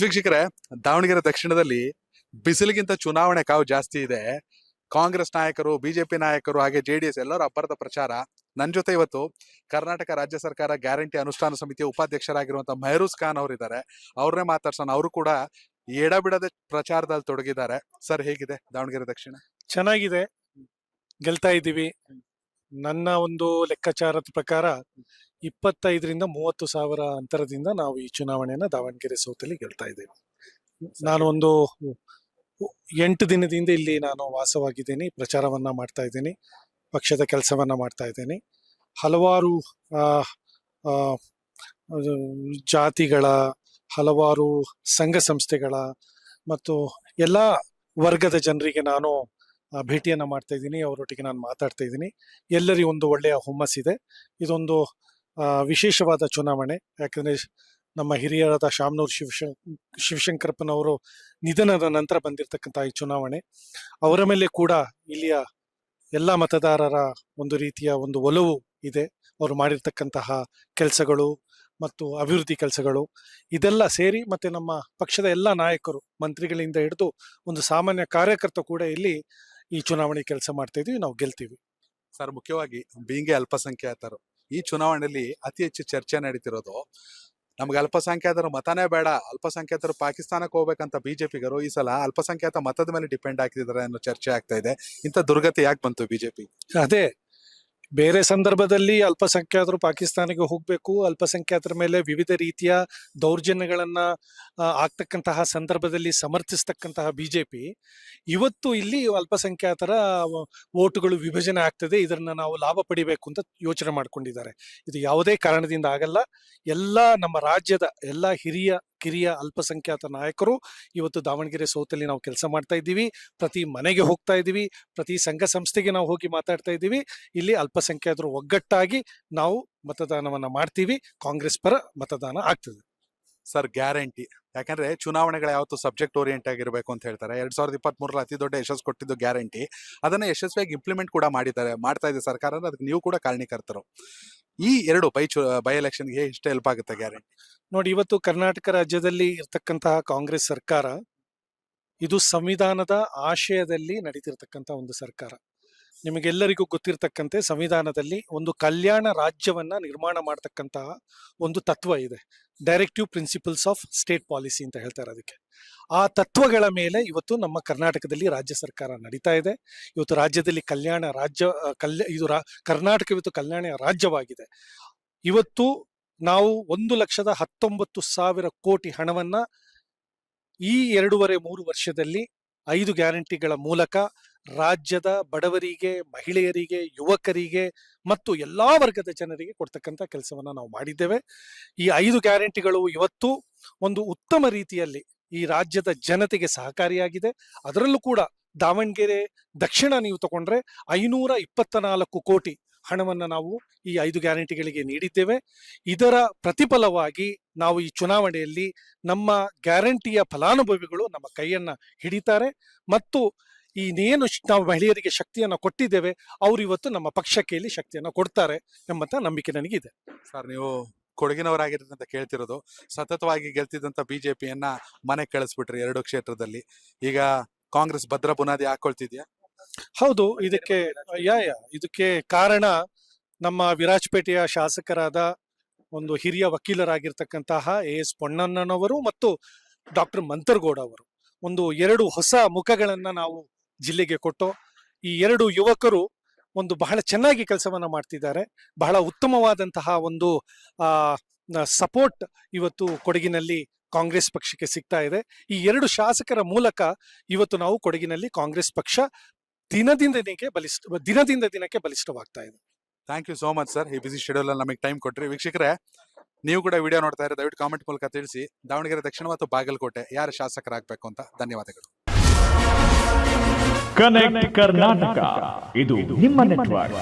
ವೀಕ್ಷಕರೇ, ದಾವಣಗೆರೆ ದಕ್ಷಿಣದಲ್ಲಿ ಬಿಸಿಲಿಗಿಂತ ಚುನಾವಣೆ ಕಾವು ಜಾಸ್ತಿ ಇದೆ. ಕಾಂಗ್ರೆಸ್ ನಾಯಕರು, ಬಿಜೆಪಿ ನಾಯಕರು ಹಾಗೆ ಜೆಡಿಎಸ್ ಎಲ್ಲರೂ ಅಬ್ಬರದ ಪ್ರಚಾರ. ನನ್ನ ಜೊತೆ ಇವತ್ತು ಕರ್ನಾಟಕ ರಾಜ್ಯ ಸರ್ಕಾರ ಗ್ಯಾರಂಟಿ ಅನುಷ್ಠಾನ ಸಮಿತಿಯ ಉಪಾಧ್ಯಕ್ಷರಾಗಿರುವಂತಹ ಮೆಹರೂಸ್ ಖಾನ್ ಅವರಿದ್ದಾರೆ. ಅವ್ರನ್ನೇ ಮಾತಾಡ್ಸೋಣ. ಅವರು ಕೂಡ ಎಡಬಿಡದೆ ಪ್ರಚಾರದಲ್ಲಿ ತೊಡಗಿದ್ದಾರೆ. ಸರ್, ಹೇಗಿದೆ ದಾವಣಗೆರೆ ದಕ್ಷಿಣ? ಚೆನ್ನಾಗಿದೆ, ಗೆಲ್ತಾ ಇದ್ದೀವಿ. ನನ್ನ ಒಂದು ಲೆಕ್ಕಾಚಾರದ ಪ್ರಕಾರ 25,000-30,000 ಅಂತರದಿಂದ ನಾವು ಈ ಚುನಾವಣೆಯನ್ನ ದಾವಣಗೆರೆ ಸೌತಲ್ಲಿ ಗೆಲ್ತಾ ಇದ್ದೇವೆ. ನಾನು ಒಂದು 8 ದಿನದಿಂದ ಇಲ್ಲಿ ನಾನು ವಾಸವಾಗಿದ್ದೀನಿ, ಪ್ರಚಾರವನ್ನ ಮಾಡ್ತಾ ಇದ್ದೀನಿ, ಪಕ್ಷದ ಕೆಲಸವನ್ನ ಮಾಡ್ತಾ ಇದ್ದೀನಿ. ಹಲವಾರು ಜಾತಿಗಳ, ಹಲವಾರು ಸಂಘ ಸಂಸ್ಥೆಗಳ ಮತ್ತು ಎಲ್ಲ ವರ್ಗದ ಜನರಿಗೆ ನಾನು ಭೇಟಿಯನ್ನ ಮಾಡ್ತಾ ಇದ್ದೀನಿ. ಅವರೊಟ್ಟಿಗೆ ನಾನು ಮಾತಾಡ್ತಾ ಇದ್ದೀನಿ. ಎಲ್ಲರಿಗೂ ಒಂದು ಒಳ್ಳೆಯ ಹುಮ್ಮಸ್ಸಿದೆ. ಇದೊಂದು ವಿಶೇಷವಾದ ಚುನಾವಣೆ. ಯಾಕಂದ್ರೆ ನಮ್ಮ ಹಿರಿಯರಾದ ಶಾಮನೂರು ಶಿವಶಂಕರಪ್ಪನವರು ನಿಧನದ ನಂತರ ಬಂದಿರತಕ್ಕಂಥ ಈ ಚುನಾವಣೆ. ಅವರ ಮೇಲೆ ಕೂಡ ಇಲ್ಲಿಯ ಎಲ್ಲ ಮತದಾರರ ಒಂದು ರೀತಿಯ ಒಂದು ಒಲವು ಇದೆ. ಅವರು ಮಾಡಿರ್ತಕ್ಕಂತಹ ಕೆಲಸಗಳು ಮತ್ತು ಅಭಿವೃದ್ಧಿ ಕೆಲಸಗಳು ಇದೆಲ್ಲ ಸೇರಿ, ಮತ್ತೆ ನಮ್ಮ ಪಕ್ಷದ ಎಲ್ಲ ನಾಯಕರು, ಮಂತ್ರಿಗಳಿಂದ ಹಿಡಿದು ಒಂದು ಸಾಮಾನ್ಯ ಕಾರ್ಯಕರ್ತ ಕೂಡ ಇಲ್ಲಿ ಈ ಚುನಾವಣೆ ಕೆಲಸ ಮಾಡ್ತಾ ಇದೀವಿ. ನಾವು ಗೆಲ್ತೀವಿ. ಸರ್, ಮುಖ್ಯವಾಗಿ ಬೀಂಗೆ ಅಲ್ಪಸಂಖ್ಯಾತರು ಈ ಚುನಾವಣೆಯಲ್ಲಿ ಅತಿ ಹೆಚ್ಚು ಚರ್ಚೆ ನಡೀತಿರೋದು, ನಮ್ಗೆ ಅಲ್ಪಸಂಖ್ಯಾತರ ಮತನೇ ಬೇಡ, ಅಲ್ಪಸಂಖ್ಯಾತರು ಪಾಕಿಸ್ತಾನಕ್ಕೆ ಹೋಗ್ಬೇಕಂತ ಬಿಜೆಪಿಗರು ಈ ಸಲ ಅಲ್ಪಸಂಖ್ಯಾತ ಮತದ ಮೇಲೆ ಡಿಪೆಂಡ್ ಆಗ್ತಿದ್ದಾರೆ ಅನ್ನೋ ಚರ್ಚೆ ಆಗ್ತಾ ಇದೆ. ಇಂಥ ದುರ್ಗತಿ ಯಾಕೆ ಬಂತು ಬಿಜೆಪಿ? ಅದೇ, ಬೇರೆ ಸಂದರ್ಭದಲ್ಲಿ ಅಲ್ಪಸಂಖ್ಯಾತರು ಪಾಕಿಸ್ತಾನಕ್ಕೆ ಹೋಗ್ಬೇಕು, ಅಲ್ಪಸಂಖ್ಯಾತರ ಮೇಲೆ ವಿವಿಧ ರೀತಿಯ ದೌರ್ಜನ್ಯಗಳನ್ನ ಆಗ್ತಕ್ಕಂತಹ ಸಂದರ್ಭದಲ್ಲಿ ಸಮರ್ಥಿಸ್ತಕ್ಕಂತಹ ಬಿಜೆಪಿ ಇವತ್ತು ಇಲ್ಲಿ ಅಲ್ಪಸಂಖ್ಯಾತರ ಓಟುಗಳು ವಿಭಜನೆ ಆಗ್ತದೆ, ಇದನ್ನ ನಾವು ಲಾಭ ಪಡಿಬೇಕು ಅಂತ ಯೋಚನೆ ಮಾಡ್ಕೊಂಡಿದ್ದಾರೆ. ಇದು ಯಾವುದೇ ಕಾರಣದಿಂದ ಆಗಲ್ಲ. ಎಲ್ಲ ನಮ್ಮ ರಾಜ್ಯದ ಎಲ್ಲ ಕಿರಿಯ ಅಲ್ಪಸಂಖ್ಯಾತ ನಾಯಕರು ಇವತ್ತು ದಾವಣಗೆರೆ ಸೌತಲ್ಲಿ ನಾವು ಕೆಲಸ ಮಾಡ್ತಾ ಇದ್ದೀವಿ. ಪ್ರತಿ ಮನೆಗೆ ಹೋಗ್ತಾ ಇದ್ದೀವಿ, ಪ್ರತಿ ಸಂಘ ಸಂಸ್ಥೆಗೆ ನಾವು ಹೋಗಿ ಮಾತಾಡ್ತಾ ಇದ್ದೀವಿ. ಇಲ್ಲಿ ಅಲ್ಪಸಂಖ್ಯಾತರು ಒಗ್ಗಟ್ಟಾಗಿ ನಾವು ಮತದಾನವನ್ನ ಮಾಡ್ತೀವಿ. ಕಾಂಗ್ರೆಸ್ ಪರ ಮತದಾನ ಆಗ್ತದೆ. ಸರ್, ಗ್ಯಾರಂಟಿ, ಯಾಕಂದ್ರೆ ಚುನಾವಣೆಗಳು ಯಾವತ್ತು ಸಬ್ಜೆಕ್ಟ್ ಓರಿಯೆಂಟ್ ಆಗಿರ್ಬೇಕು ಅಂತ ಹೇಳ್ತಾರೆ. 2023 ಅತಿ ದೊಡ್ಡ ಯಶಸ್ಸು ಕೊಟ್ಟಿದ್ದು ಗ್ಯಾರಂಟಿ. ಅದನ್ನ ಯಶಸ್ವಿಯಾಗಿ ಇಂಪ್ಲಿಮೆಂಟ್ ಕೂಡ ಮಾಡ್ತಾ ಇದೆ ಸರ್ಕಾರ. ಅದಕ್ಕೆ ನೀವು ಕೂಡ ಕಾರಣೀಕರ್ತರು. ಈ ಎರಡು ಬೈ ಎಲೆಕ್ಷನ್ಗೆ ಎಷ್ಟು ಹೆಲ್ಪ್ ಆಗುತ್ತೆ ಗ್ಯಾರಂಟಿ? ನೋಡಿ, ಇವತ್ತು ಕರ್ನಾಟಕ ರಾಜ್ಯದಲ್ಲಿ ಇರ್ತಕ್ಕಂತಹ ಕಾಂಗ್ರೆಸ್ ಸರ್ಕಾರ ಇದು ಸಂವಿಧಾನದ ಆಶಯದಲ್ಲಿ ನಡೀತಿರ್ತಕ್ಕಂಥ ಒಂದು ಸರ್ಕಾರ. ನಿಮಗೆಲ್ಲರಿಗೂ ಗೊತ್ತಿರ್ತಕ್ಕಂತೆ ಸಂವಿಧಾನದಲ್ಲಿ ಒಂದು ಕಲ್ಯಾಣ ರಾಜ್ಯವನ್ನ ನಿರ್ಮಾಣ ಮಾಡತಕ್ಕಂತಹ ಒಂದು ತತ್ವ ಇದೆ. Directive principles of state policy ಅಂತ ಹೇಳ್ತಾರೆ ಅದಕ್ಕೆ. ಆ ತತ್ವಗಳ ಮೇಲೆ ಇವತ್ತು ನಮ್ಮ ಕರ್ನಾಟಕದಲ್ಲಿ ರಾಜ್ಯ ಸರ್ಕಾರ ನಡೀತಾ ಇದೆ. ಇವತ್ತು ರಾಜ್ಯದಲ್ಲಿ ಕರ್ನಾಟಕ ಇವತ್ತು ಕಲ್ಯಾಣ ರಾಜ್ಯವಾಗಿದೆ. ಇವತ್ತು ನಾವು 1,19,000 ಕೋಟಿ ಹಣವನ್ನ ಈ 2.5-3 ವರ್ಷದಲ್ಲಿ 5 ಗ್ಯಾರಂಟಿಗಳ ಮೂಲಕ ರಾಜ್ಯದ ಬಡವರಿಗೆ, ಮಹಿಳೆಯರಿಗೆ, ಯುವಕರಿಗೆ ಮತ್ತು ಎಲ್ಲಾ ವರ್ಗದ ಜನರಿಗೆ ಕೊಡ್ತಕ್ಕಂಥ ಕೆಲಸವನ್ನ ನಾವು ಮಾಡಿದ್ದೇವೆ. ಈ 5 ಗ್ಯಾರಂಟಿಗಳು ಇವತ್ತು ಒಂದು ಉತ್ತಮ ರೀತಿಯಲ್ಲಿ ಈ ರಾಜ್ಯದ ಜನತೆಗೆ ಸಹಕಾರಿಯಾಗಿದೆ. ಅದರಲ್ಲೂ ಕೂಡ ದಾವಣಗೆರೆ ದಕ್ಷಿಣ ನೀವು ತಗೊಂಡ್ರೆ 524 ಕೋಟಿ ಹಣವನ್ನ ನಾವು ಈ 5 ಗ್ಯಾರಂಟಿಗಳಿಗೆ ನೀಡಿದ್ದೇವೆ. ಇದರ ಪ್ರತಿಫಲವಾಗಿ ನಾವು ಈ ಚುನಾವಣೆಯಲ್ಲಿ ನಮ್ಮ ಗ್ಯಾರಂಟಿಯ ಫಲಾನುಭವಿಗಳು ನಮ್ಮ ಕೈಯನ್ನ ಹಿಡಿತಾರೆ ಮತ್ತು ಇನ್ನೇನು ನಾವು ಮಹಿಳೆಯರಿಗೆ ಶಕ್ತಿಯನ್ನ ಕೊಟ್ಟಿದ್ದೇವೆ, ಅವರು ಇವತ್ತು ನಮ್ಮ ಪಕ್ಷಕ್ಕೆ ಇಲ್ಲಿ ಶಕ್ತಿಯನ್ನ ಕೊಡ್ತಾರೆ ಎಂಬಂತ ನಂಬಿಕೆ ನನಗಿದೆ. ಸರ್, ನೀವು ಕೊಡಗಿನವರಾಗಿರೋದಂತ ಕೇಳ್ತಿರೋದು, ಸತತವಾಗಿ ಗೆಲ್ತಿದ್ದಂತ ಬಿಜೆಪಿಯನ್ನ ಮನೆ ಕಳಿಸ್ಬಿಟ್ರಿ 2 ಕ್ಷೇತ್ರದಲ್ಲಿ. ಈಗ ಕಾಂಗ್ರೆಸ್ ಭದ್ರ ಬುನಾದಿ ಹಾಕೊಳ್ತಿದ್ಯಾ? ಹೌದು, ಇದಕ್ಕೆ ಕಾರಣ ನಮ್ಮ ವಿರಾಜಪೇಟೆಯ ಶಾಸಕರಾದ ಒಂದು ಹಿರಿಯ ವಕೀಲರಾಗಿರ್ತಕ್ಕಂತಹ AS ಪೊನ್ನಣ್ಣನವರು ಮತ್ತು ಡಾಕ್ಟರ್ ಮಂತರ್ಗೌಡ ಅವರು 2 ಹೊಸ ಮುಖಗಳನ್ನ ನಾವು ಜಿಲ್ಲೆಗೆ ಕೊಟ್ಟು, ಈ 2 ಯುವಕರು ಬಹಳ ಚೆನ್ನಾಗಿ ಕೆಲಸವನ್ನ ಮಾಡ್ತಿದ್ದಾರೆ. ಬಹಳ ಉತ್ತಮವಾದಂತಹ ಒಂದು ಸಪೋರ್ಟ್ ಇವತ್ತು ಕೊಡಗಿನಲ್ಲಿ ಕಾಂಗ್ರೆಸ್ ಪಕ್ಷಕ್ಕೆ ಸಿಗ್ತಾ ಇದೆ. ಈ 2 ಶಾಸಕರ ಮೂಲಕ ಇವತ್ತು ನಾವು ಕೊಡಗಿನಲ್ಲಿ ಕಾಂಗ್ರೆಸ್ ಪಕ್ಷ ದಿನದಿಂದ ದಿನಕ್ಕೆ ಬಲಿಷ್ಠವಾಗ್ತಾ ಇದೆ. Thank you so much sir, ಈ ಬಿಸಿ ಶೆಡ್ಯೂಲ್ ಅಲ್ಲಿ ನಮಗೆ ಟೈಮ್ ಕೊಟ್ರಿ. ವೀಕ್ಷಕರೇ, ನೀವು ಕೂಡ ವಿಡಿಯೋ ನೋಡ್ತಾ ಇರೋ ದಯವಿಟ್ಟು ಕಾಮೆಂಟ್ ಮೂಲಕ ತಿಳಿಸಿ, ದಾವಣಗೆರೆ ದಕ್ಷಿಣ ಮತ್ತು ಬಾಗಲಕೋಟೆ ಯಾರು ಶಾಸಕರಾಗಬೇಕು ಅಂತ. ಧನ್ಯವಾದಗಳು. ಕನೆಕ್ಟ್ ಕರ್ನಾಟಕ, ಇದು ನಿಮ್ಮ ನೆಟ್ವರ್ಕ್.